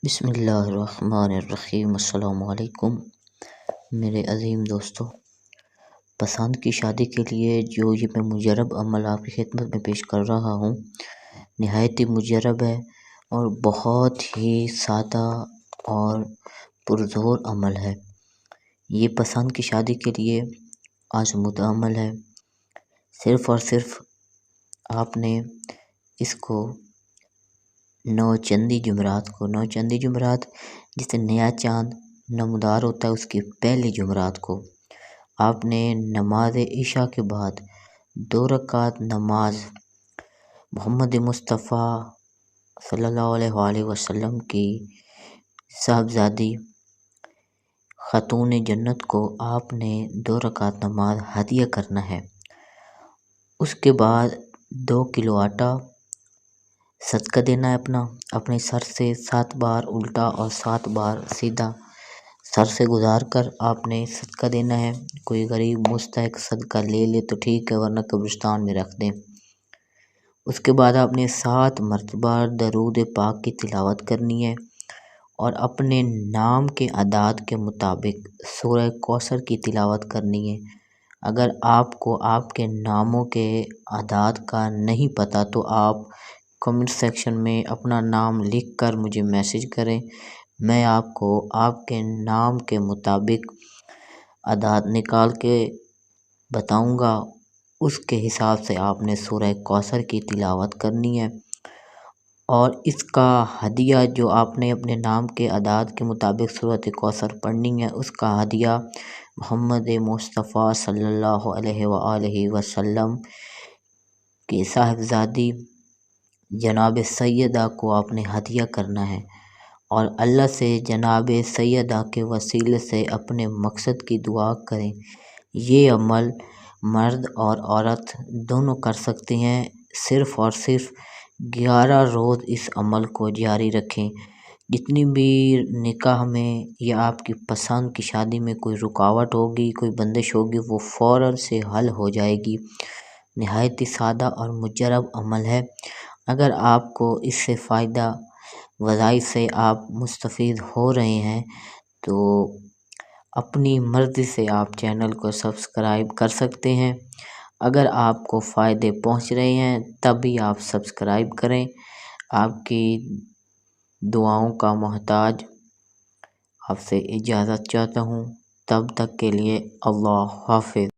بسم اللہ الرحمن الرحیم۔ السلام علیکم میرے عظیم دوستو۔ پسند کی شادی کے لیے جو یہ میں مجرب عمل آپ کی خدمت میں پیش کر رہا ہوں، نہایت ہی مجرب ہے اور بہت ہی سادہ اور پرزور عمل ہے۔ یہ پسند کی شادی کے لیے آزمودہ عمل ہے۔ صرف اور صرف آپ نے اس کو نوچندی جمعرات جس سے نیا چاند نمودار ہوتا ہے، اس کی پہلی جمعرات کو آپ نے نماز عشاء کے بعد 2 رکعت نماز محمد مصطفیٰ صلی اللہ علیہ وآلہ وسلم کی صاحبزادی خاتون جنت کو آپ نے 2 رکعت نماز ہدیہ کرنا ہے۔ اس کے بعد 2 کلو آٹا صدقہ دینا ہے اپنے سر سے 7 بار الٹا اور 7 بار سیدھا سر سے گزار کر آپ نے صدقہ دینا ہے۔ کوئی غریب مستحق صدقہ لے تو ٹھیک ہے، ورنہ قبرستان میں رکھ دیں۔ اس کے بعد آپ نے 7 مرتبہ درود پاک کی تلاوت کرنی ہے اور اپنے نام کے اعداد کے مطابق سورہ کوثر کی تلاوت کرنی ہے۔ اگر آپ کو آپ کے ناموں کے اعداد کا نہیں پتہ تو آپ کمنٹ سیکشن میں اپنا نام لکھ کر مجھے میسج کریں، میں آپ کو آپ کے نام کے مطابق اعداد نکال کے بتاؤں گا۔ اس کے حساب سے آپ نے سورہ کوثر کی تلاوت کرنی ہے اور اس کا ہدیہ جو آپ نے اپنے نام کے اعداد کے مطابق سورۃ کوثر پڑھنی ہے، اس کا ہدیہ محمد مصطفیٰ صلی اللہ علیہ وآلہ وسلم کی صاحبزادی جناب سیدہ کو آپ نے ہدیہ کرنا ہے اور اللہ سے جناب سیدہ کے وسیلے سے اپنے مقصد کی دعا کریں۔ یہ عمل مرد اور عورت دونوں کر سکتے ہیں۔ صرف اور صرف 11 روز اس عمل کو جاری رکھیں۔ جتنی بھی نکاح میں یا آپ کی پسند کی شادی میں کوئی رکاوٹ ہوگی، کوئی بندش ہوگی، وہ فوراً سے حل ہو جائے گی۔ نہایت ہی سادہ اور مجرب عمل ہے۔ اگر آپ کو اس سے فائدہ وظائف سے آپ مستفید ہو رہے ہیں تو اپنی مرضی سے آپ چینل کو سبسکرائب کر سکتے ہیں۔ اگر آپ کو فائدے پہنچ رہے ہیں تب بھی آپ سبسکرائب کریں۔ آپ کی دعاؤں کا محتاج آپ سے اجازت چاہتا ہوں۔ تب تک کے لیے اللہ حافظ۔